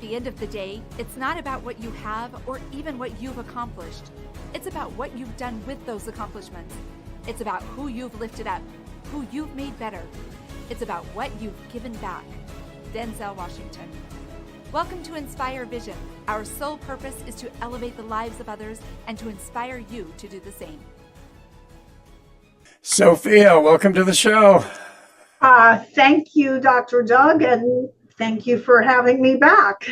the end of the day, it's not about what you have or even what you've accomplished. It's about what you've done with those accomplishments. It's about who you've lifted up, who you've made better. It's about what you've given back. Denzel Washington. Welcome to Inspire Vision. Our sole purpose is to elevate the lives of others and to inspire you to do the same. Sophia, welcome to the show. Thank you, Dr. Doug, and thank you for having me back.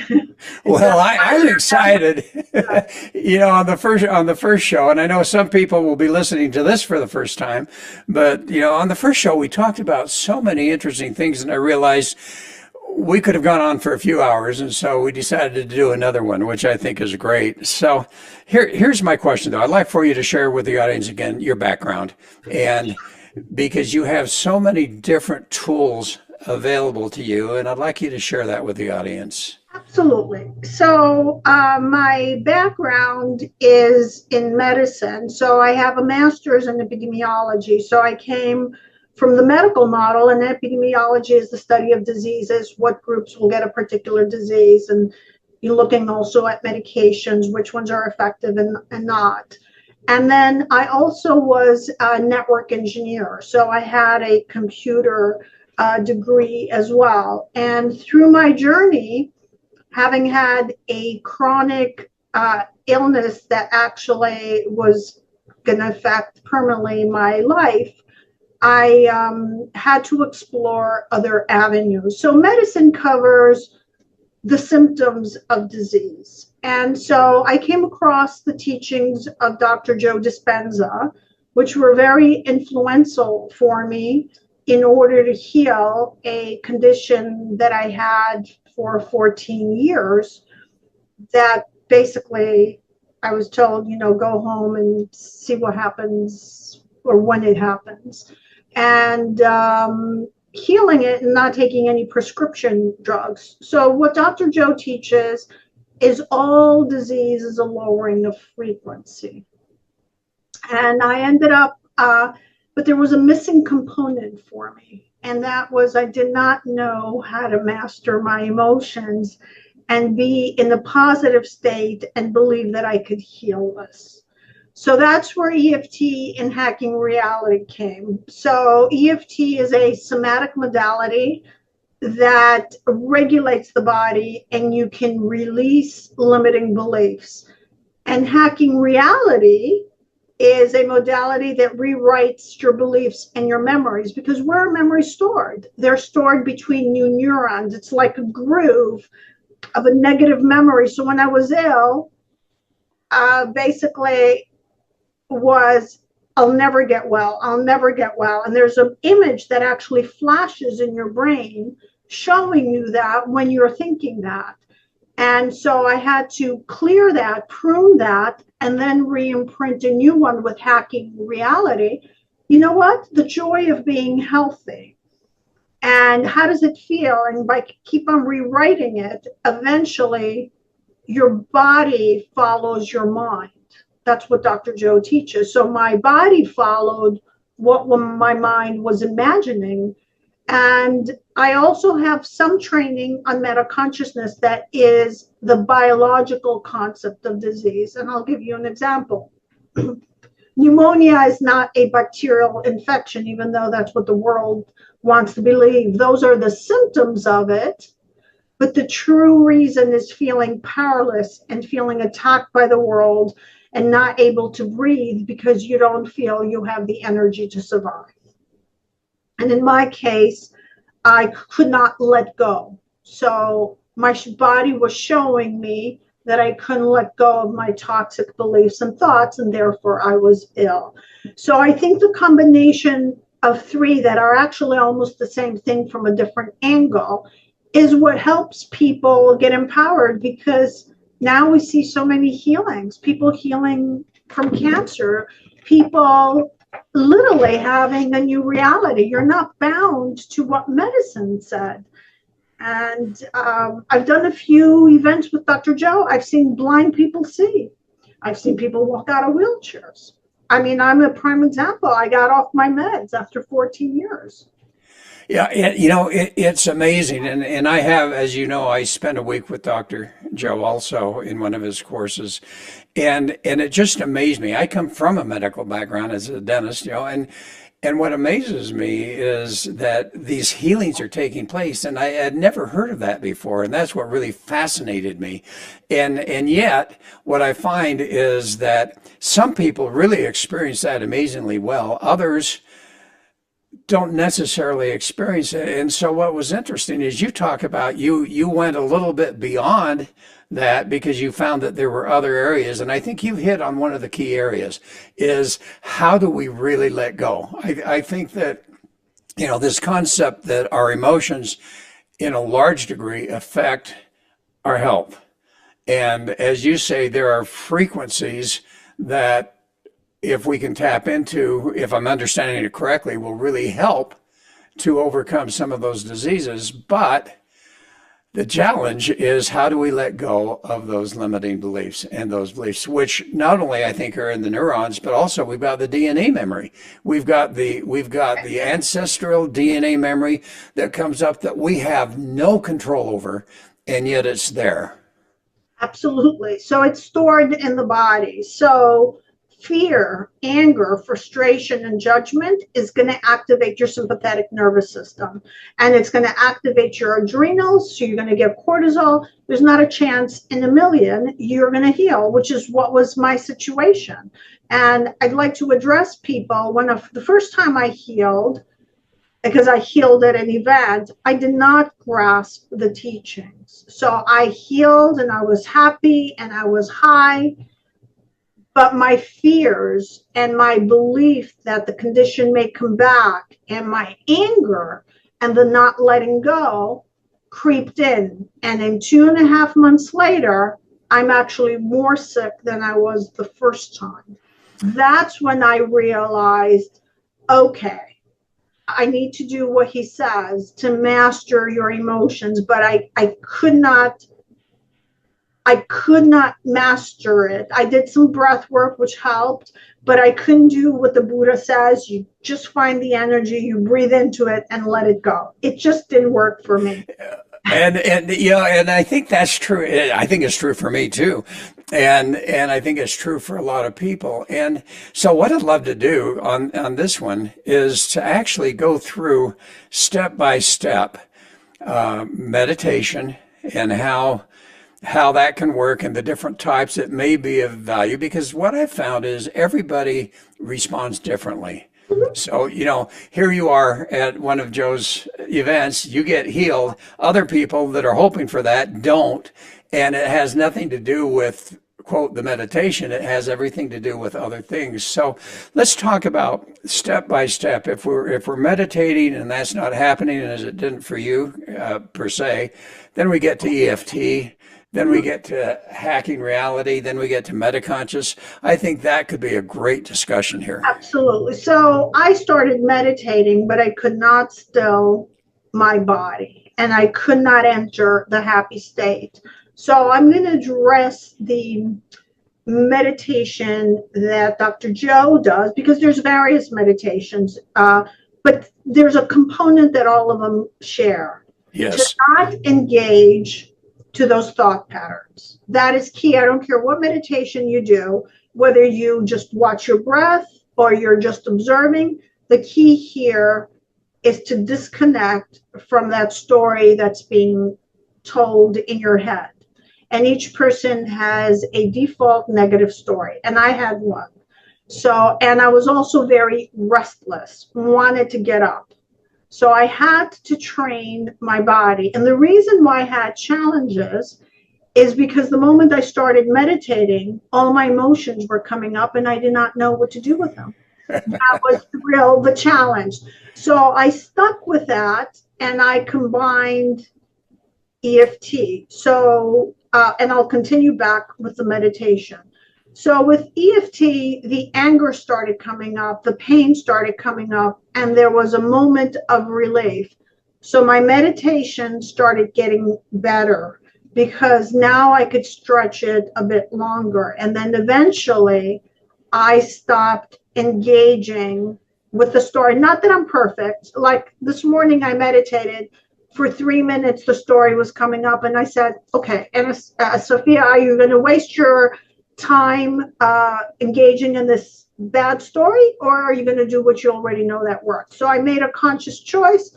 Well, I'm excited. On the first show, and I know some people will be listening to this for the first time, but on the first show we talked about so many interesting things, and I realized we could have gone on for a few hours, and so we decided to do another one, which I think is great. So here's my question, though. I'd like for you to share with the audience again your background, and because you have so many different tools available to you, and I'd like you to share that with the audience. Absolutely. So my background is in medicine. So I have a master's in epidemiology. So I came from the medical model, and epidemiology is the study of diseases, what groups will get a particular disease, and you're looking also at medications, which ones are effective and not. And then I also was a network engineer. So I had a computer degree as well. And through my journey, having had a chronic illness that actually was going to affect permanently my life, I had to explore other avenues. So medicine covers the symptoms of disease. And so I came across the teachings of Dr. Joe Dispenza, which were very influential for me in order to heal a condition that I had for 14 years that basically I was told, go home and see what happens or when it happens. And healing it and not taking any prescription drugs. So what Dr. Joe teaches is all disease is a lowering of frequency. And I ended up but there was a missing component for me, and that was I did not know how to master my emotions and be in a positive state and believe that I could heal this. So that's where EFT and hacking reality came. So EFT is a somatic modality that regulates the body, and you can release limiting beliefs. And hacking reality is a modality that rewrites your beliefs and your memories, because where are memories stored? They're stored between new neurons. It's like a groove of a negative memory. So when I was ill, basically was, I'll never get well. I'll never get well. And there's an image that actually flashes in your brain showing you that when you're thinking that. And so I had to clear that, prune that, and then re-imprint a new one with hacking reality. You know what? The joy of being healthy. And how does it feel? And by keep on rewriting it, eventually your body follows your mind. That's what Dr. Joe teaches. So my body followed what my mind was imagining. And I also have some training on meta consciousness that is the biological concept of disease. And I'll give you an example. Pneumonia is not a bacterial infection, even though that's what the world wants to believe. Those are the symptoms of it. But the true reason is feeling powerless and feeling attacked by the world and not able to breathe because you don't feel you have the energy to survive. And in my case, I could not let go. So my body was showing me that I couldn't let go of my toxic beliefs and thoughts, and therefore I was ill. So I think the combination of three that are actually almost the same thing from a different angle is what helps people get empowered, because now we see so many healings, people healing from cancer, people literally having a new reality. You're not bound to what medicine said. And I've done a few events with Dr. Joe. I've seen blind people see. I've seen people walk out of wheelchairs. I mean, I'm a prime example. I got off my meds after 14 years. Yeah, it's amazing. And I have, as you know, I spent a week with Dr. Joe also in one of his courses. And it just amazed me. I come from a medical background as a dentist, and what amazes me is that these healings are taking place, and I had never heard of that before, and that's what really fascinated me. And yet, what I find is that some people really experience that amazingly well. Others don't necessarily experience it. And so what was interesting is you talk about you went a little bit beyond that because you found that there were other areas. And I think you hit on one of the key areas is how do we really let go? I think that, this concept that our emotions in a large degree affect our health. And as you say, there are frequencies that if we can tap into, if I'm understanding it correctly, will really help to overcome some of those diseases. But the challenge is how do we let go of those limiting beliefs and those beliefs, which not only I think are in the neurons, but also we've got the DNA memory. We've got the ancestral DNA memory that comes up that we have no control over, and yet it's there. Absolutely. So it's stored in the body. So fear, anger, frustration, and judgment is going to activate your sympathetic nervous system. And it's going to activate your adrenals. So you're going to get cortisol. There's not a chance in a million you're going to heal, which is what was my situation. And I'd like to address people the first time I healed, because I healed at an event, I did not grasp the teachings. So I healed and I was happy and I was high. But my fears and my belief that the condition may come back and my anger and the not letting go creeped in. And in 2.5 months later, I'm actually more sick than I was the first time. That's when I realized, okay, I need to do what he says to master your emotions, but I could not master it. I did some breath work, which helped, but I couldn't do what the Buddha says. You just find the energy, you breathe into it and let it go. It just didn't work for me. And I think that's true. I think it's true for me too. And I think it's true for a lot of people. And so what I'd love to do on this one is to actually go through step by step meditation and how that can work and the different types that may be of value, because what I've found is everybody responds differently. So, here you are at one of Joe's events, you get healed. Other people that are hoping for that don't. And it has nothing to do with, quote, the meditation. It has everything to do with other things. So let's talk about step by step. If we're meditating and that's not happening, as it didn't for you per se, then we get to EFT. Then we get to hacking reality. Then we get to metaconscious. I think that could be a great discussion here. Absolutely. So I started meditating, but I could not still my body and I could not enter the happy state. So I'm going to address the meditation that Dr. Joe does, because there's various meditations, but there's a component that all of them share. Yes. To not engage to those thought patterns. That is key. I don't care what meditation you do, whether you just watch your breath or you're just observing. The key here is to disconnect from that story that's being told in your head. And each person has a default negative story. And I had one. And I was also very restless, wanted to get up. So I had to train my body. And the reason why I had challenges is because the moment I started meditating, all my emotions were coming up and I did not know what to do with them. That was the challenge. So I stuck with that and I combined EFT. And I'll continue back with the meditation. So with EFT, the anger started coming up, the pain started coming up, and there was a moment of relief. So my meditation started getting better because now I could stretch it a bit longer. And then eventually I stopped engaging with the story. Not that I'm perfect. Like this morning, I meditated for 3 minutes. The story was coming up, and I said, "Okay, and Sophia, are you going to waste your time engaging in this bad story, or are you going to do what you already know that works?" So I made a conscious choice,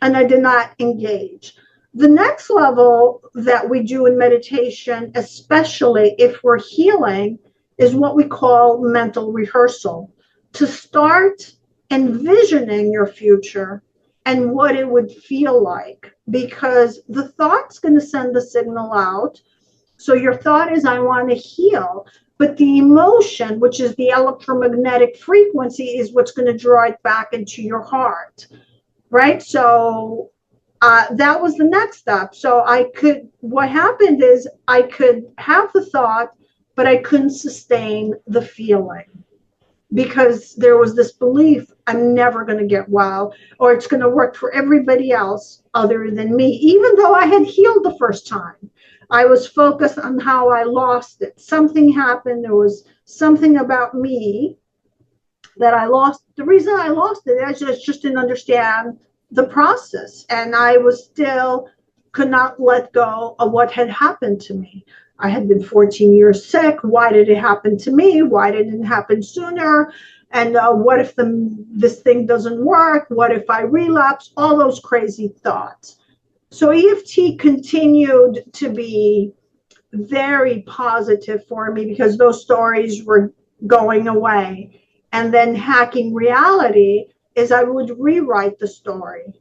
and I did not engage. The next level that we do in meditation, especially if we're healing, is what we call mental rehearsal. To start envisioning your future and what it would feel like, because the thought's going to send the signal out. So your thought is, I want to heal. But the emotion, which is the electromagnetic frequency, is what's going to draw it back into your heart, right? So that was the next step. So what happened is I could have the thought, but I couldn't sustain the feeling because there was this belief I'm never going to get well, or it's going to work for everybody else other than me. Even though I had healed the first time, I was focused on how I lost it. Something happened. There was something about me that I lost. The reason I lost it, I just didn't understand the process, and I could not let go of what had happened to me. I had been 14 years sick. Why did it happen to me? Why didn't it happen sooner? And what if this thing doesn't work? What if I relapse? All those crazy thoughts. So EFT continued to be very positive for me because those stories were going away. And then hacking reality is I would rewrite the story.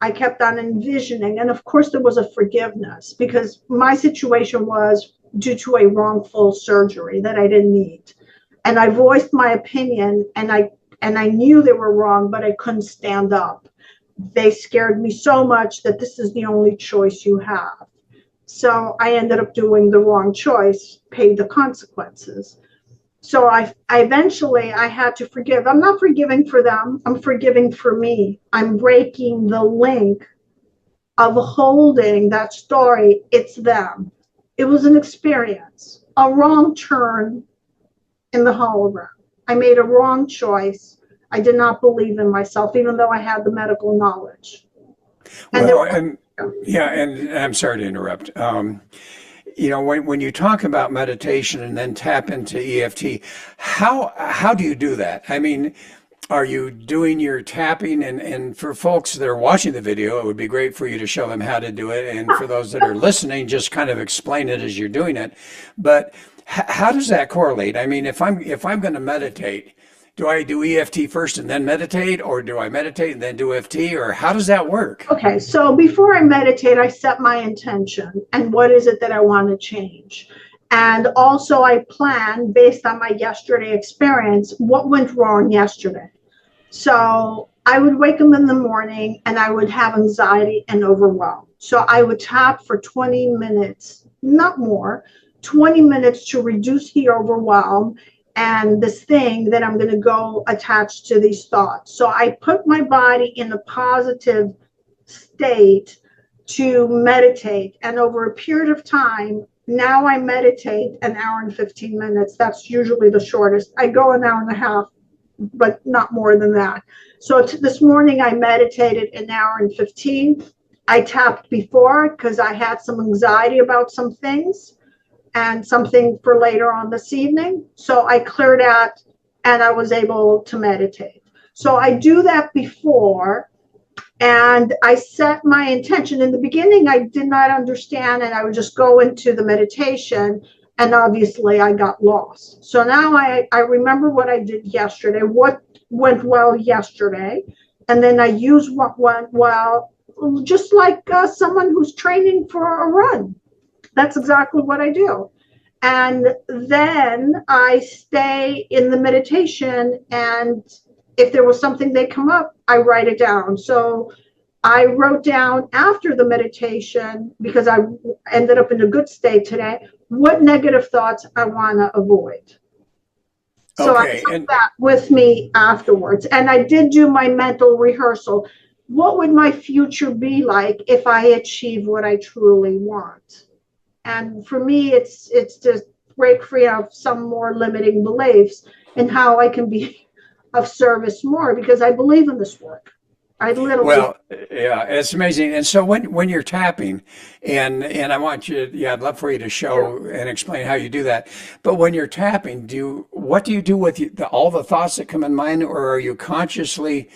I kept on envisioning. And of course, there was a forgiveness because my situation was due to a wrongful surgery that I didn't need. And I voiced my opinion, and I knew they were wrong, but I couldn't stand up. They scared me so much that this is the only choice you have. So I ended up doing the wrong choice, paid the consequences. So I eventually had to forgive. I'm not forgiving for them. I'm forgiving for me. I'm breaking the link of holding that story. It's them. It was an experience, a wrong turn in the hologram. I made a wrong choice. I did not believe in myself, even though I had the medical knowledge. And I'm sorry to interrupt. When you talk about meditation and then tap into EFT, how do you do that? I mean, are you doing your tapping? And for folks that are watching the video, it would be great for you to show them how to do it. And for those that are listening, just kind of explain it as you're doing it. But how does that correlate? I mean, if I'm going to meditate, do I do EFT first and then meditate, or do I meditate and then do EFT, or how does that work? Okay, so before I meditate, I set my intention and what is it that I want to change. And also I plan based on my yesterday experience, what went wrong yesterday. So I would wake up in the morning and I would have anxiety and overwhelm. So I would tap for 20 minutes, not more, 20 minutes to reduce the overwhelm and this thing that I'm going to go attach to these thoughts. So I put my body in a positive state to meditate. And over a period of time, now I meditate an hour and 15 minutes. That's usually the shortest. I go an hour and a half, but not more than that. So this morning I meditated an hour and 15. I tapped before because I had some anxiety about some things and something for later on this evening. So I cleared out and I was able to meditate. So I do that before and I set my intention. In the beginning, I did not understand and I would just go into the meditation and obviously I got lost. So now I remember what I did yesterday, what went well yesterday, and then I use what went well, just like someone who's training for a run. That's exactly what I do. And then I stay in the meditation, and if there was something that come up, I write it down. So I wrote down after the meditation, because I ended up in a good state today, what negative thoughts I want to avoid. So I took that with me afterwards. And I did do my mental rehearsal. What would my future be like if I achieve what I truly want? And for me, it's to break free of some more limiting beliefs and how I can be of service more because I believe in this work. I literally. Well, yeah, it's amazing. And so when you're tapping, and I want you, yeah, I'd love for you to show and explain how you do that. But when you're tapping, what do you do with all the thoughts that come in mind, or are you consciously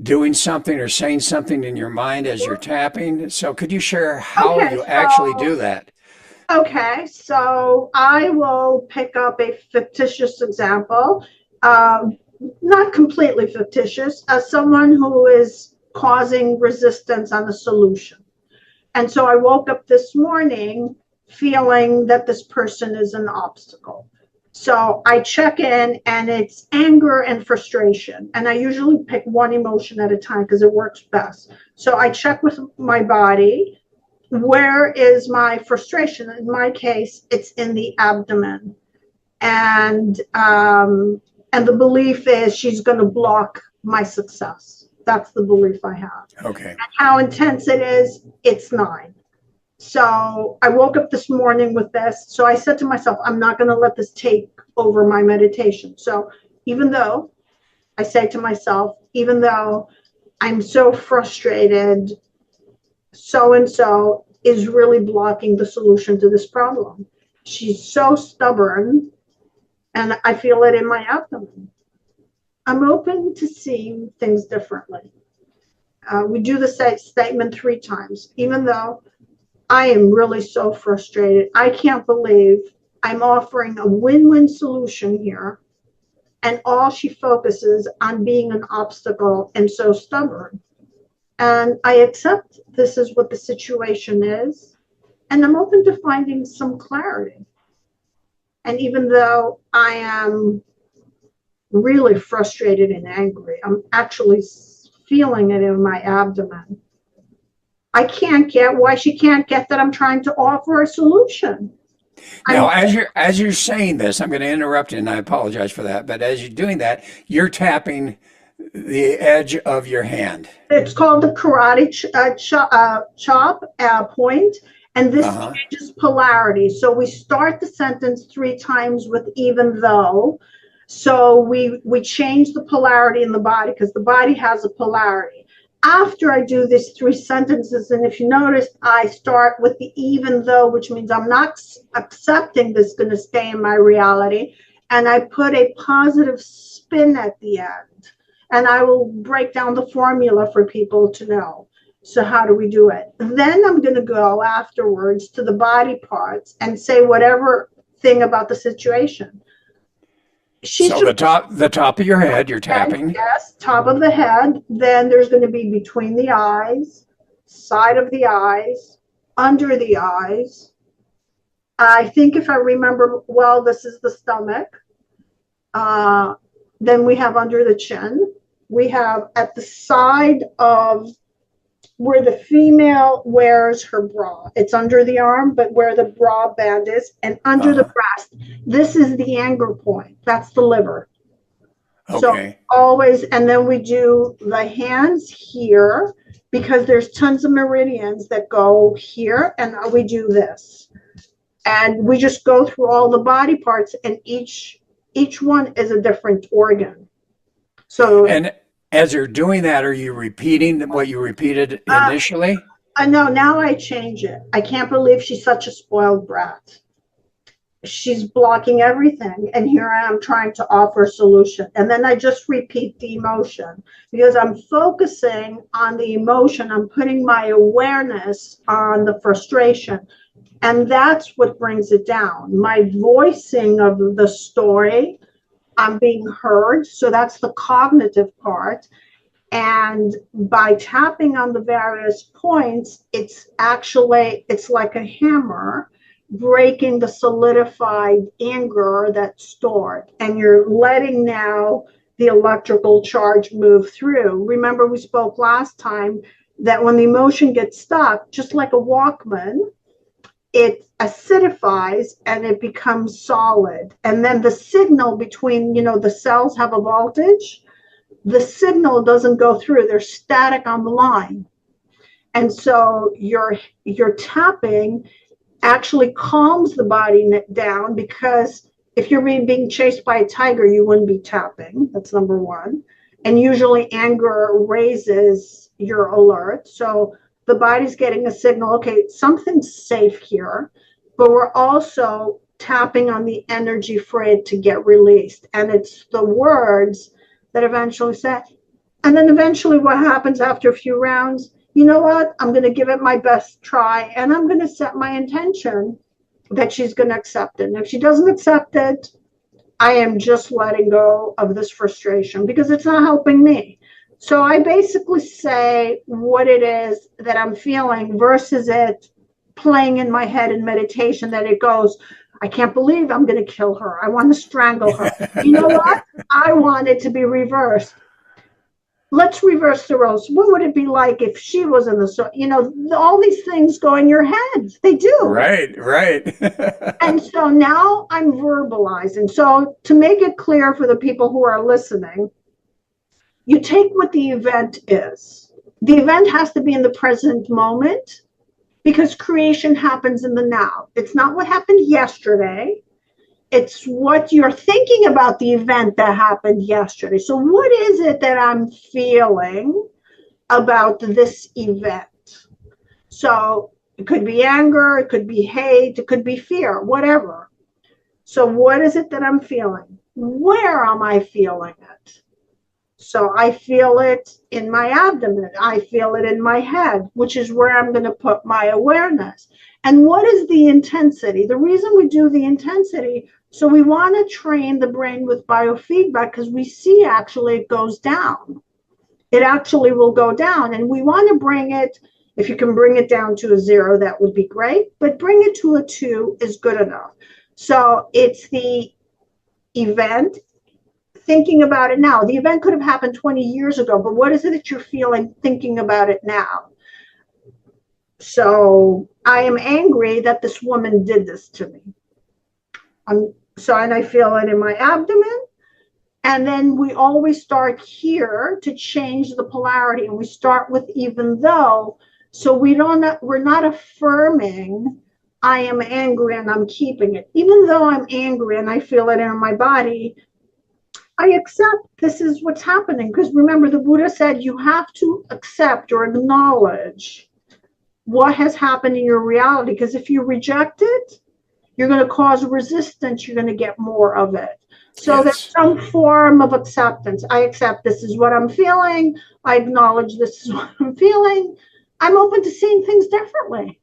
doing something or saying something in your mind as you're tapping? So could you share how Okay, you actually do that? Okay, so I will pick up a fictitious example, not completely fictitious, as someone who is causing resistance on the solution. And so I woke up this morning feeling that this person is an obstacle. So I check in and it's anger and frustration. And I usually pick one emotion at a time because it works best. So I check with my body. Where is my frustration? In my case, it's in the abdomen, and the belief is she's going to block my success. That's the belief I have. Okay. And how intense it is, it's 9. So I woke up this morning with this. So I said to myself, I'm not going to let this take over my meditation. So even though I say to myself, even though I'm so frustrated, so and so is really blocking the solution to this problem. She's so stubborn, and I feel it in my abdomen. I'm open to seeing things differently. We do the statement 3 times. Even though I am really so frustrated, I can't believe I'm offering a win-win solution here, and all she focuses on being an obstacle and so stubborn. And I accept this is what the situation is, and I'm open to finding some clarity. And even though I am really frustrated and angry, I'm actually feeling it in my abdomen. I can't get why she can't get that I'm trying to offer a solution. Now, as you're saying this, I'm going to interrupt you, and I apologize for that. But as you're doing that, you're tapping the edge of your hand. It's called the karate chop point, and this changes polarity. So we start the sentence 3 times with even though. So we change the polarity in the body because the body has a polarity. After I do these 3 sentences, and if you notice, I start with the even though, which means I'm not accepting this is going to stay in my reality, and I put a positive spin at the end. And I will break down the formula for people to know. So how do we do it? Then I'm going to go afterwards to the body parts and say whatever thing about the situation. So the top of your head, you're tapping. Yes, top of the head. Then there's going to be between the eyes, side of the eyes, under the eyes. I think if I remember well, this is the stomach. Then we have under the chin. We have at the side of where the female wears her bra. It's under the arm, but where the bra band is, and under the breast. This is the anger point. That's the liver. Okay. So always, and then we do the hands here because there's tons of meridians that go here, and we do this. And we just go through all the body parts, and each one is a different organ. So, and as you're doing that, are you repeating what you repeated initially? No, now I change it. I can't believe she's such a spoiled brat. She's blocking everything, and here I am trying to offer a solution. And then I just repeat the emotion because I'm focusing on the emotion. I'm putting my awareness on the frustration. And that's what brings it down. My voicing of the story, I'm being heard. So that's the cognitive part. And by tapping on the various points, it's like a hammer breaking the solidified anger that's stored. And you're letting now the electrical charge move through. Remember, we spoke last time that when the emotion gets stuck, just like a Walkman, it acidifies and it becomes solid. And then the signal between, the cells have a voltage. The signal doesn't go through. They're static on the line. And so your tapping actually calms the body down because If you're being chased by a tiger, you wouldn't be tapping. That's number one. And usually anger raises your alert. So the body's getting a signal, okay, something's safe here, but we're also tapping on the energy for it to get released. And it's the words that eventually say, and then eventually what happens after a few rounds, you know what, I'm going to give it my best try, and I'm going to set my intention that she's going to accept it. And if she doesn't accept it, I am just letting go of this frustration because it's not helping me. So I basically say what it is that I'm feeling versus it playing in my head in meditation that it goes, I can't believe I'm going to kill her. I want to strangle her. You know what? I want it to be reversed. Let's reverse the roles. What would it be like if she was in the, you know, all these things go in your head. They do. Right, right. And so now I'm verbalizing. So to make it clear for the people who are listening, you take what the event is. The event has to be in the present moment because creation happens in the now. It's not what happened yesterday. It's what you're thinking about the event that happened yesterday. So what is it that I'm feeling about this event? So it could be anger, it could be hate, it could be fear, whatever. So what is it that I'm feeling? Where am I feeling it? So I feel it in my abdomen. I feel it in my head, which is where I'm going to put my awareness. And what is the intensity? The reason we do the intensity, so we want to train the brain with biofeedback because we see actually it goes down. It actually will go down. And we want to bring it, if you can bring it down to a 0, that would be great. But bring it to a 2 is good enough. So it's the event, thinking about it now. The event could have happened 20 years ago, but what is it that you're feeling thinking about it now? So I am angry that this woman did this to me. And I feel it in my abdomen. And then we always start here to change the polarity. And we start with even though, so we're not affirming I am angry and I'm keeping it. Even though I'm angry and I feel it in my body, I accept this is what's happening. Because remember, the Buddha said you have to accept or acknowledge what has happened in your reality. Because if you reject it, you're going to cause resistance. You're going to get more of it. So there's some form of acceptance. I accept this is what I'm feeling. I acknowledge this is what I'm feeling. I'm open to seeing things differently.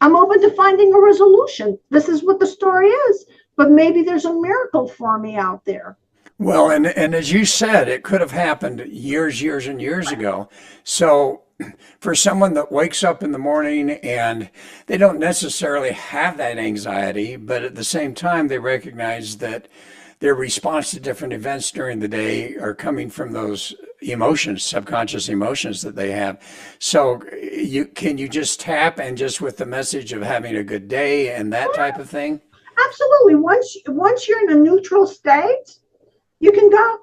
I'm open to finding a resolution. This is what the story is. But maybe there's a miracle for me out there. Well, and as you said, it could have happened years and years ago. So for someone that wakes up in the morning and they don't necessarily have that anxiety, but at the same time, they recognize that their response to different events during the day are coming from those emotions, subconscious emotions that they have. So can you just tap and just with the message of having a good day and that type of thing? Absolutely. Once you're in a neutral state, you can go.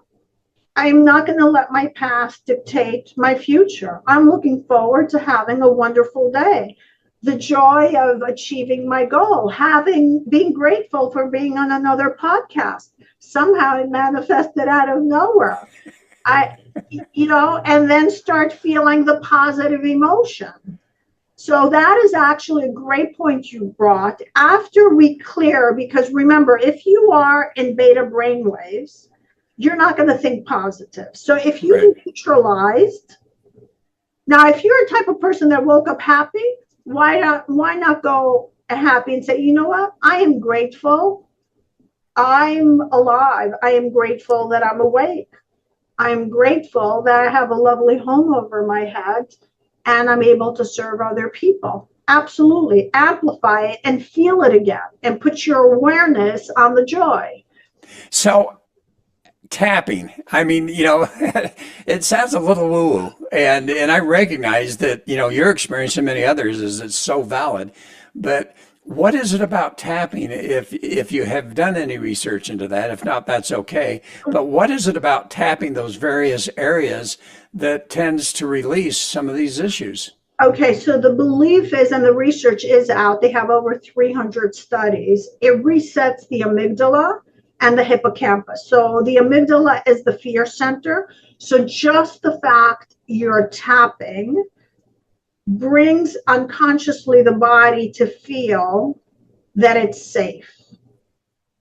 I'm not going to let my past dictate my future. I'm looking forward to having a wonderful day. The joy of achieving my goal, being grateful for being on another podcast. Somehow it manifested out of nowhere. And then start feeling the positive emotion. So that is actually a great point you brought. After we clear, because remember, if you are in beta brainwaves, you're not going to think positive. So if you neutralized, now if you're a type of person that woke up happy, why not go happy and say, you know what? I am grateful. I'm alive. I am grateful that I'm awake. I'm grateful that I have a lovely home over my head and I'm able to serve other people. Absolutely. Amplify it and feel it again and put your awareness on the joy. So tapping, I mean, it sounds a little woo-woo, and I recognize that, your experience and many others is it's so valid, but what is it about tapping, if you have done any research into that? If not, that's okay. But what is it about tapping those various areas that tends to release some of these issues? Okay, so the belief is, and the research is out, they have over 300 studies, it resets the amygdala, and the hippocampus. So the amygdala is the fear center. So just the fact you're tapping brings unconsciously the body to feel that it's safe.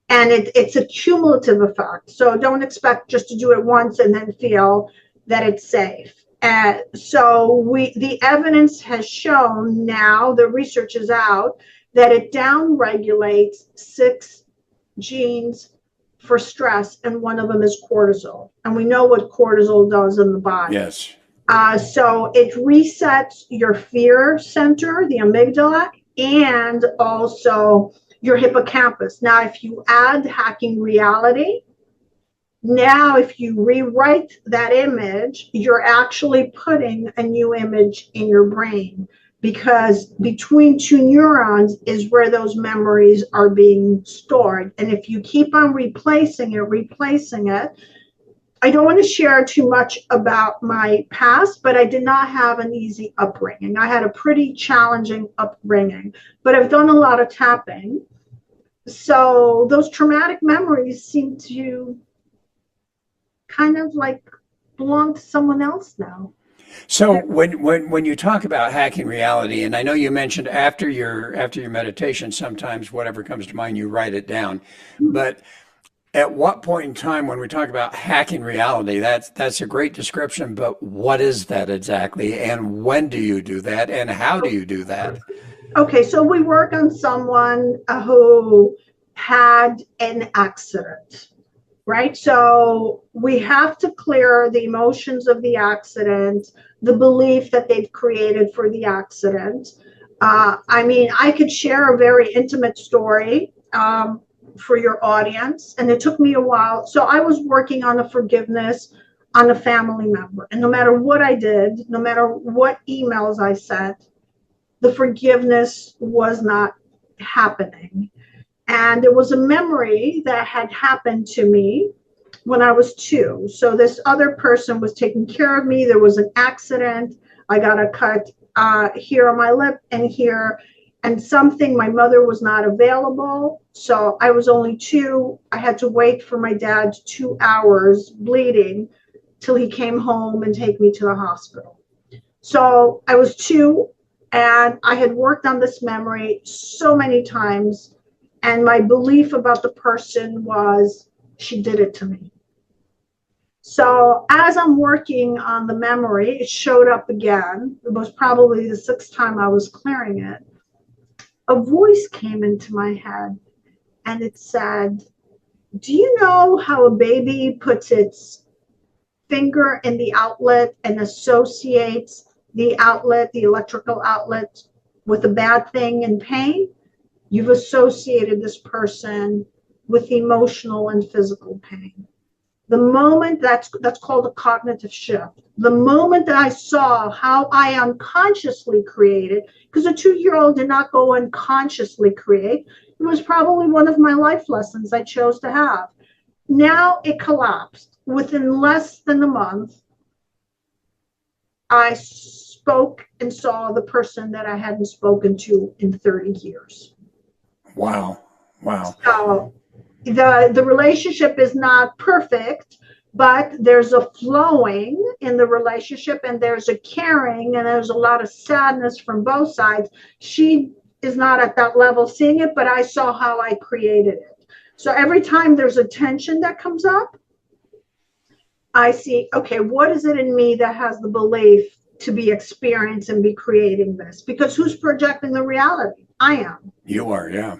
And it's a cumulative effect. So don't expect just to do it once and then feel that it's safe. And so the evidence has shown now, the research is out, that it downregulates 6 genes for stress, and one of them is cortisol. And we know what cortisol does in the body. Yes. So it resets your fear center, the amygdala, and also your hippocampus. Now, if you add hacking reality, now if you rewrite that image, you're actually putting a new image in your brain, because between 2 neurons is where those memories are being stored. And if you keep on replacing it, I don't want to share too much about my past, but I did not have an easy upbringing. I had a pretty challenging upbringing, but I've done a lot of tapping. So those traumatic memories seem to kind of like belong to someone else now. So when you talk about hacking reality, and I know you mentioned after your meditation, sometimes whatever comes to mind, you write it down. But at what point in time, when we talk about hacking reality, that's a great description, but what is that exactly? And when do you do that? And how do you do that? Okay, so we work on someone who had an accident, right? So we have to clear the emotions of the accident, the belief that they've created for the accident. I mean, I could share a very intimate story for your audience, and it took me a while. So I was working on a forgiveness on a family member, and no matter what I did, no matter what emails I sent, the forgiveness was not happening. And there was a memory that had happened to me when I was 2. So this other person was taking care of me. There was an accident. I got a cut here on my lip and here, and something, my mother was not available. So I was only 2. I had to wait for my dad 2 hours bleeding till he came home and take me to the hospital. So I was 2, and I had worked on this memory so many times. And my belief about the person was, she did it to me. So as I'm working on the memory, it showed up again. It was probably the 6th time I was clearing it. A voice came into my head, and it said, do you know how a baby puts its finger in the outlet and associates the outlet, the electrical outlet, with a bad thing and pain? You've associated this person with emotional and physical pain. The moment that's called a cognitive shift. The moment that I saw how I unconsciously created, because a 2-year-old did not go unconsciously create, it was probably one of my life lessons I chose to have. Now it collapsed. Within less than a month, I spoke and saw the person that I hadn't spoken to in 30 years. Wow. So the relationship is not perfect, but there's a flowing in the relationship, and there's a caring, and there's a lot of sadness from both sides. She is not at that level seeing it, but I saw how I created it. So every time there's a tension that comes up, I see, okay, what is it in me that has the belief to be experienced and be creating this? Because who's projecting the reality? I am. You are, yeah.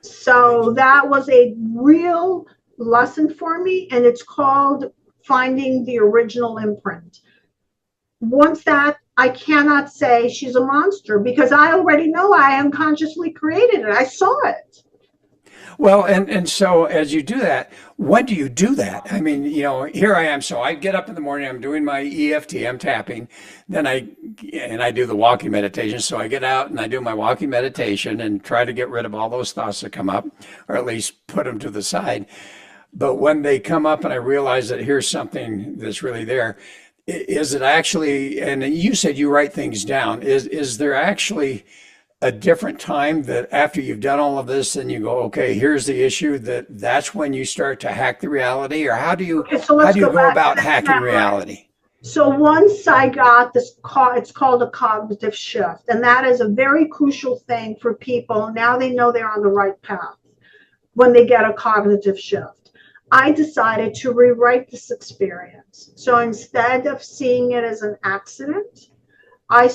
So that was a real lesson for me, and it's called finding the original imprint. Once that, I cannot say she's a monster, because I already know I unconsciously created it. I saw it. Well, and so as you do that, when do you do that? I mean, here I am. So I get up in the morning, I'm doing my EFT, I'm tapping, then I do the walking meditation. So I get out and I do my walking meditation and try to get rid of all those thoughts that come up, or at least put them to the side. But when they come up and I realize that here's something that's really there, is it actually, and you said you write things down, is there actually a different time that after you've done all of this, then you go, okay, here's the issue, that's when you start to hack the reality? Or Okay, so how let's do you go go back to about this hacking memory. reality? So once I got this, it's called a cognitive shift, and that is a very crucial thing for people. Now they know they're on the right path when they get a cognitive shift. I decided to rewrite this experience. So instead of seeing it as an accident, I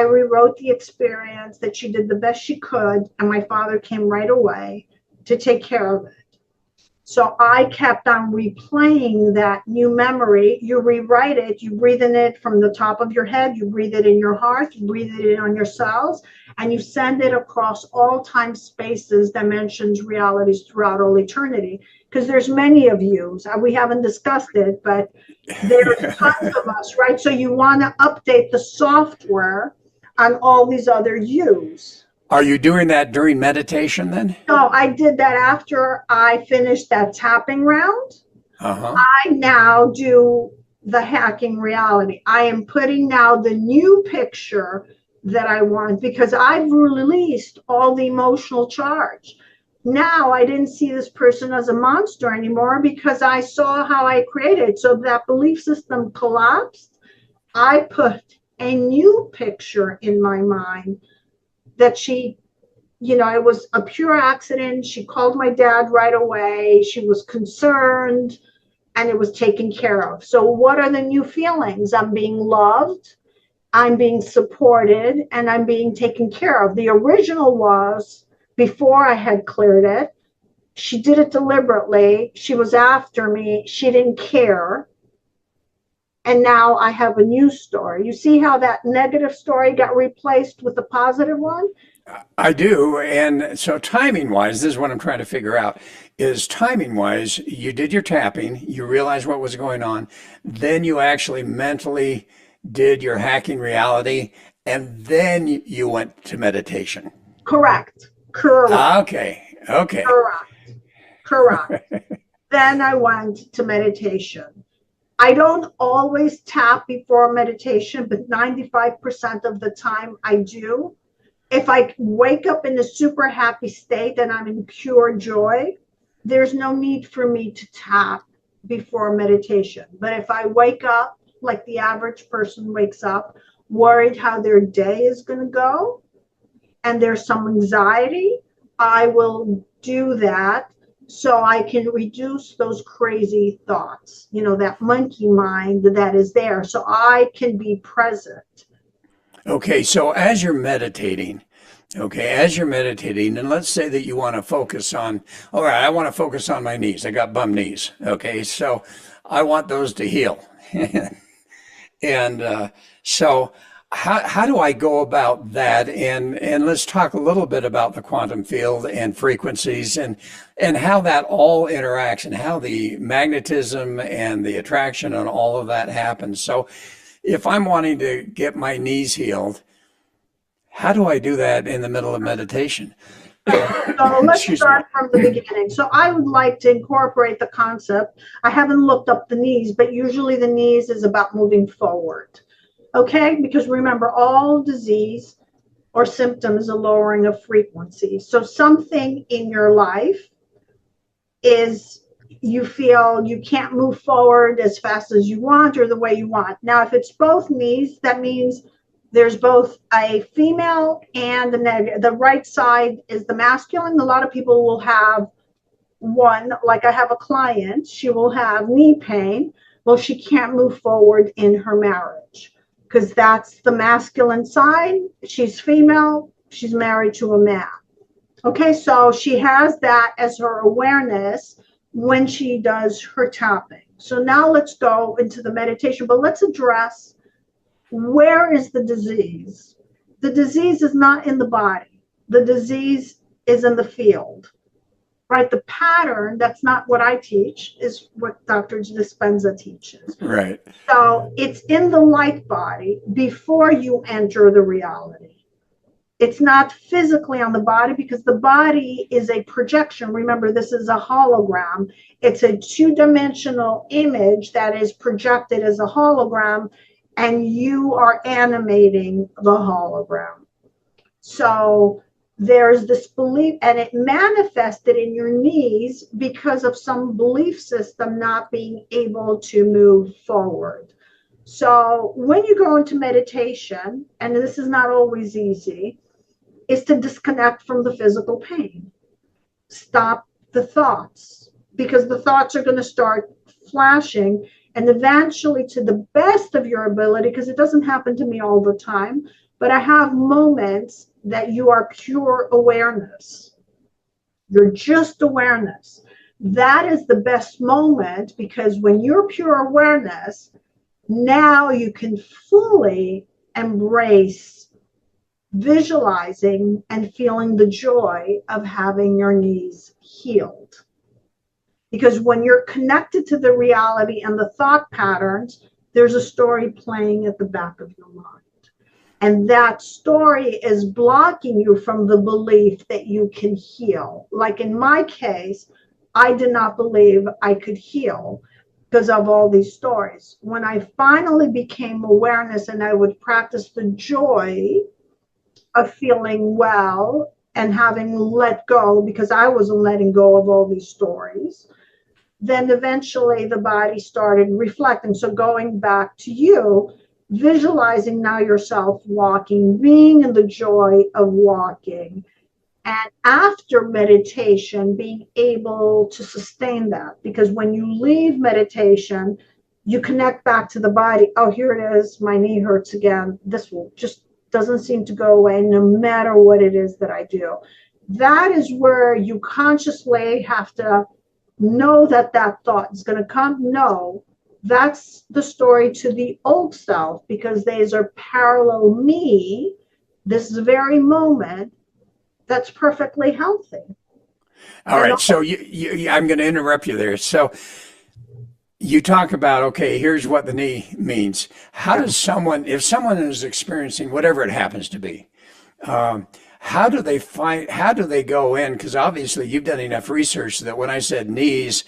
rewrote the experience that she did the best she could, and my father came right away to take care of it. So I kept on replaying that new memory. You rewrite it, you breathe in it from the top of your head, you breathe it in your heart, you breathe it in on your cells, and you send it across all time, spaces, dimensions, realities throughout all eternity. Because there's many of you. We haven't discussed it, but there's tons of us, right? So you want to update the software on all these other yous. Are you doing that during meditation then? No, I did that after I finished that tapping round. Uh-huh. I now do the hacking reality. I am putting now the new picture that I want because I've released all the emotional charge. Now I didn't see this person as a monster anymore because I saw how I created. So that belief system collapsed. I put a new picture in my mind that it was a pure accident. She called my dad right away. She was concerned and it was taken care of. So what are the new feelings? I'm being loved, I'm being supported, and I'm being taken care of. The original was, before I had cleared it, she did it deliberately. She was after me. She didn't care. And now I have a new story. You see how that negative story got replaced with a positive one? I do. And so timing wise, this is what I'm trying to figure out is timing wise, you did your tapping, you realized what was going on, then you actually mentally did your hacking reality, and then you went to meditation. Correct. Correct. Okay. Okay. Correct. Correct. Then I went to meditation. I don't always tap before meditation, but 95% of the time I do. If I wake up in a super happy state and I'm in pure joy, there's no need for me to tap before meditation. But if I wake up like the average person wakes up, worried how their day is going to go, and there's some anxiety, I will do that so I can reduce those crazy thoughts, that monkey mind that is there, so I can be present. Okay, so as you're meditating, and let's say that you want to focus on, all right, I want to focus on my knees. I got bum knees. Okay, so I want those to heal. And so how do I go about that? And let's talk a little bit about the quantum field and frequencies and how that all interacts and how the magnetism and the attraction and all of that happens. So if I'm wanting to get my knees healed, how do I do that in the middle of meditation? So let's start from the beginning. So I would like to incorporate the concept. I haven't looked up the knees, but usually the knees is about moving forward. Okay? Because remember, all disease or symptoms is a lowering of frequency. So something in your life is you feel you can't move forward as fast as you want or the way you want. Now, if it's both knees, that means there's both a female and a negative. The right side is the masculine. A lot of people will have one, like I have a client, she will have knee pain. Well, she can't move forward in her marriage because that's the masculine side. She's female. She's married to a man. Okay, so she has that as her awareness when she does her tapping. So now let's go into the meditation, but let's address where is the disease? The disease is not in the body. The disease is in the field, right? The pattern, that's not what I teach, is what Dr. Dispenza teaches. Right. So it's in the light body before you enter the reality. It's not physically on the body because the body is a projection. Remember, this is a hologram. It's a two-dimensional image that is projected as a hologram, and you are animating the hologram. So there's this belief, and it manifested in your knees because of some belief system not being able to move forward. So when you go into meditation, and this is not always easy, is to disconnect from the physical pain. Stop the thoughts, because the thoughts are going to start flashing, and eventually, to the best of your ability, because it doesn't happen to me all the time, but I have moments that you are pure awareness. You're just awareness. That is the best moment, because when you're pure awareness, now you can fully embrace visualizing and feeling the joy of having your knees healed. Because when you're connected to the reality and the thought patterns, there's a story playing at the back of your mind. And that story is blocking you from the belief that you can heal. Like in my case, I did not believe I could heal because of all these stories. When I finally became awareness and I would practice the joy of feeling well and having let go, because I wasn't letting go of all these stories, then eventually the body started reflecting. So going back to you, visualizing now yourself walking, being in the joy of walking. And after meditation, being able to sustain that. Because when you leave meditation, you connect back to the body. Oh, here it is. My knee hurts again. This will just doesn't seem to go away no matter what it is that I do. That is where you consciously have to know that that thought is going to come. No, that's the story to the old self, because these are parallel me, this very moment, that's perfectly healthy. All right. So I'm going to interrupt you there. So you talk about, okay, here's what the knee means. How does someone, if someone is experiencing whatever it happens to be, how do they go in? Because obviously you've done enough research that when I said knees,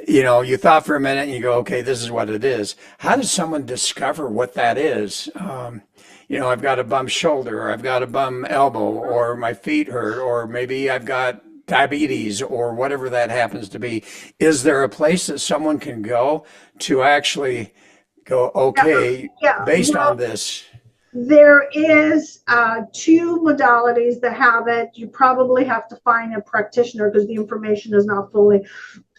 you thought for a minute and you go, okay, this is what it is. How does someone discover what that is? I've got a bum shoulder, or I've got a bum elbow, or my feet hurt, or maybe I've got diabetes, or whatever that happens to be. Is there a place that someone can go to actually go, okay, based on this? There is 2 modalities that have it. You probably have to find a practitioner because the information is not fully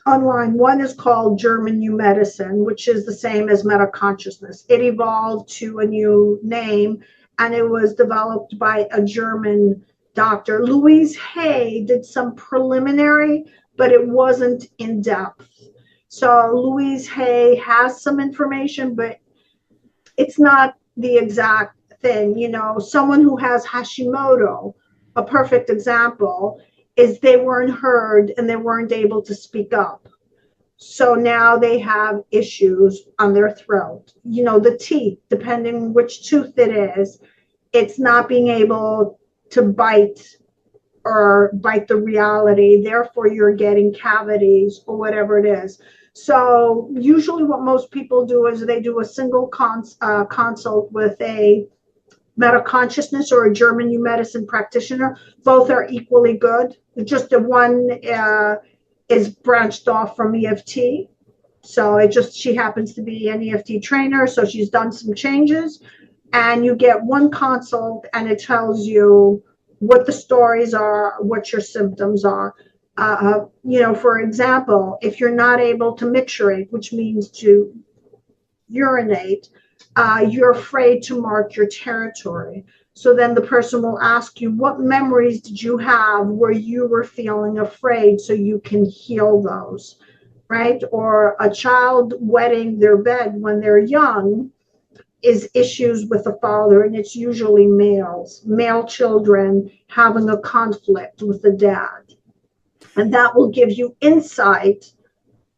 online. One is called German New Medicine, which is the same as meta consciousness. It evolved to a new name, and it was developed by a German doctor. Louise Hay did some preliminary, but it wasn't in depth. So Louise Hay has some information, but it's not the exact thing. Someone who has Hashimoto, a perfect example, is they weren't heard and they weren't able to speak up. So now they have issues on their throat. The teeth, depending which tooth it is, it's not being able to bite the reality. Therefore, you're getting cavities or whatever it is. So usually what most people do is they do a single consult with a meta consciousness or a German New Medicine practitioner. Both are equally good. Just the one is branched off from EFT. So she happens to be an EFT trainer. So she's done some changes, and you get one consult and it tells you what the stories are, what your symptoms are. For example, if you're not able to micturate, which means to urinate, you're afraid to mark your territory. So then the person will ask you, what memories did you have where you were feeling afraid, so you can heal those, right? Or a child wetting their bed when they're young is issues with the father, and it's usually male children having a conflict with the dad. And that will give you insight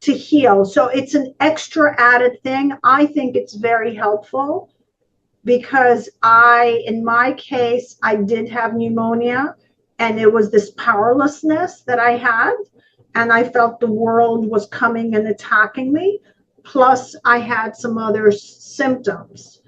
to heal. So it's an extra added thing. I think it's very helpful because in my case, I did have pneumonia, and it was this powerlessness that I had. And I felt the world was coming and attacking me. Plus, I had some other symptoms.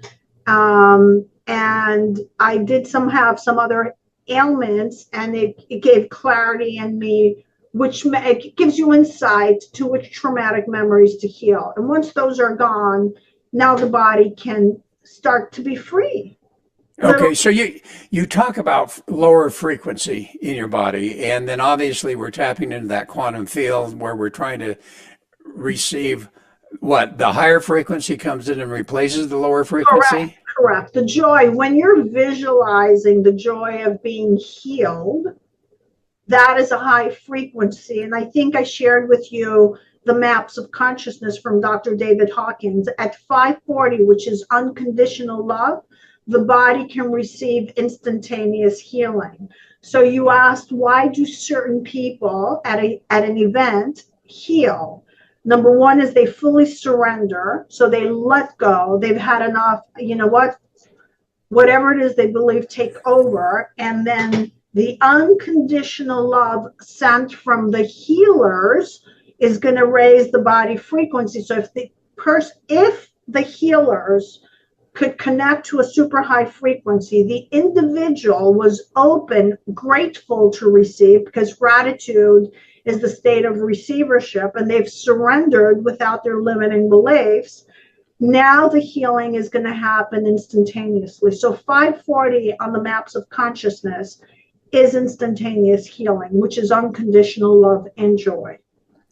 And I did have some other ailments, and it gave clarity in me, it gives you insight to which traumatic memories to heal. And once those are gone, now the body can start to be free. Okay, so you talk about lower frequency in your body, and then obviously we're tapping into that quantum field where we're trying to receive what the higher frequency comes in and replaces the lower frequency. Correct. The joy, when you're visualizing the joy of being healed, that is a high frequency. And I think I shared with you the maps of consciousness from Dr. David Hawkins. At 540, which is unconditional love, the body can receive instantaneous healing. So you asked, why do certain people at an event heal? Number one is they fully surrender. So they let go. They've had enough, whatever it is they believe take over. And then the unconditional love sent from the healers is going to raise the body frequency. So if the healers could connect to a super high frequency, the individual was open, grateful to receive, because gratitude is the state of receivership, and they've surrendered without their limiting beliefs. Now the healing is going to happen instantaneously. So 540 on the maps of consciousness is instantaneous healing, which is unconditional love and joy.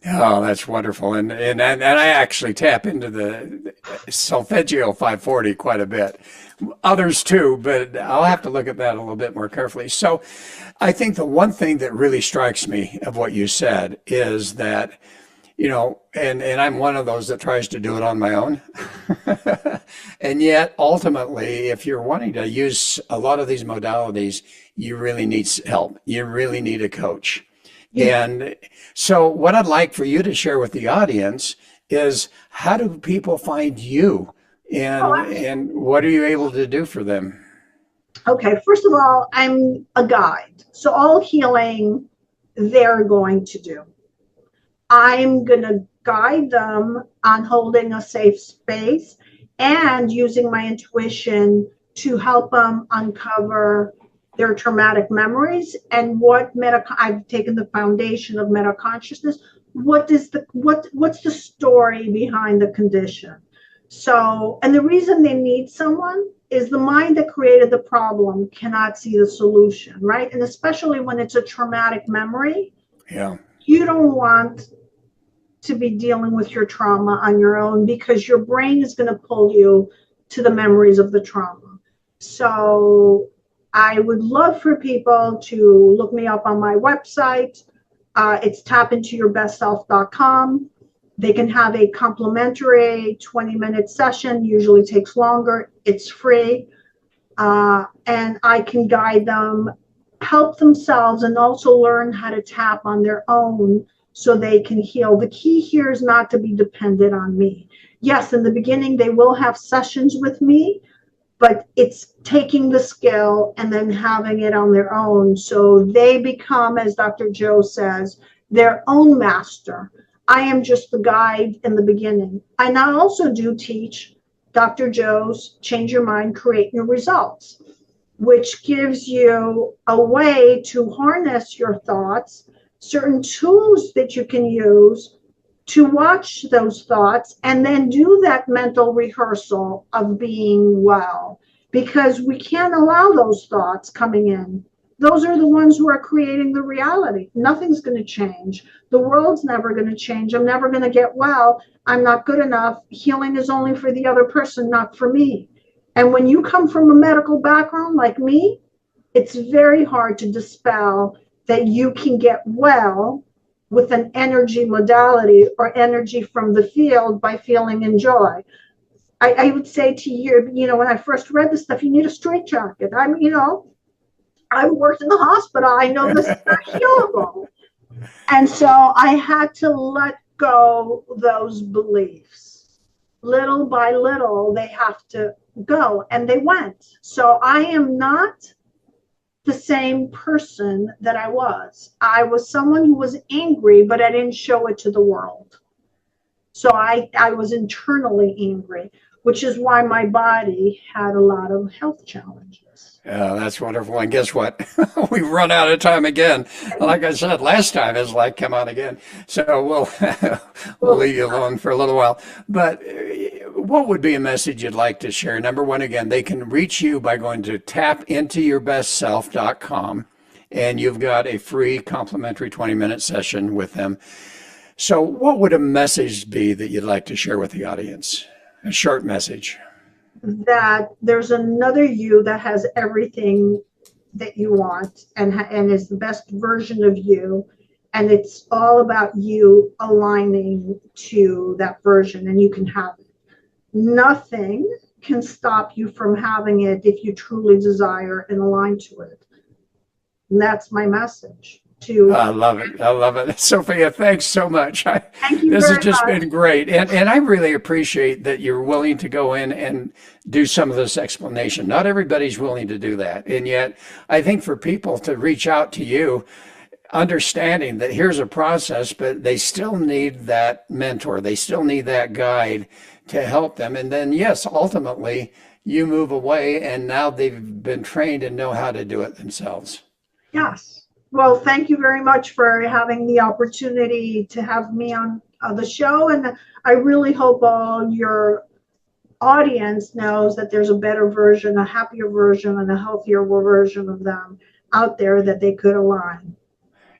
Oh, that's wonderful. And I actually tap into the solfeggio 540 quite a bit. Others too, but I'll have to look at that a little bit more carefully. So I think the one thing that really strikes me of what you said is that, and I'm one of those that tries to do it on my own. And yet, ultimately, if you're wanting to use a lot of these modalities, you really need help. You really need a coach. Yeah. And so what I'd like for you to share with the audience is, how do people find you, and what are you able to do for them? Okay, first of all, I'm a guide. So all healing they're going to do, I'm going to guide them on holding a safe space and using my intuition to help them uncover their traumatic memories and I've taken the foundation of meta consciousness. What's the story behind the condition? So, and the reason they need someone is the mind that created the problem cannot see the solution, right? And especially when it's a traumatic memory, you don't want to be dealing with your trauma on your own, because your brain is going to pull you to the memories of the trauma. So I would love for people to look me up on my website. It's tapintourbestself.com. They can have a complimentary 20-minute session, usually takes longer. It's free. And I can guide them, help themselves, and also learn how to tap on their own so they can heal. The key here is not to be dependent on me. Yes, in the beginning, they will have sessions with me, but it's taking the skill and then having it on their own. So they become, as Dr. Joe says, their own master. I am just the guide in the beginning. I now also do teach Dr. Joe's Change Your Mind, Create Your Results, which gives you a way to harness your thoughts, certain tools that you can use to watch those thoughts, and then do that mental rehearsal of being well, because we can't allow those thoughts coming in. Those are the ones who are creating the reality. Nothing's going to change. The world's never going to change. I'm never going to get well. I'm not good enough. Healing is only for the other person, not for me. And when you come from a medical background like me, it's very hard to dispel that you can get well with an energy modality or energy from the field by feeling in joy. I would say to you, when I first read this stuff, you need a straitjacket. I've worked in the hospital. I know this is not healable. And so I had to let go those beliefs. Little by little, they have to go, and they went. So I am not the same person that I was. I was someone who was angry, but I didn't show it to the world. So I was internally angry, which is why my body had a lot of health challenges. That's wonderful. And guess what? We've run out of time again. Like I said, last time is like, come on again. So we'll leave you alone for a little while. But what would be a message you'd like to share? Number one, again, they can reach you by going to tapintourbestself.com, and you've got a free complimentary 20-minute session with them. So what would a message be that you'd like to share with the audience? A short message. That there's another you that has everything that you want and is the best version of you, and it's all about you aligning to that version, and you can have it. Nothing can stop you from having it if you truly desire and align to it. And that's my message. I love it. I love it. Sophia, thanks so much. Thank you This has very just much. been great. And I really appreciate that you're willing to go in and do some of this explanation. Not everybody's willing to do that. And yet, I think for people to reach out to you, understanding that here's a process, but they still need that mentor, they still need that guide to help them. And then, yes, ultimately, you move away, and now they've been trained and know how to do it themselves. Yes. Well, thank you very much for having the opportunity to have me on the show. And I really hope all your audience knows that there's a better version, a happier version, and a healthier version of them out there that they could align.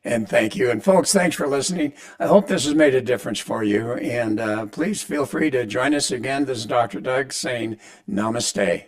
And thank you. And folks, thanks for listening. I hope this has made a difference for you. And please feel free to join us again. This is Dr. Doug saying namaste.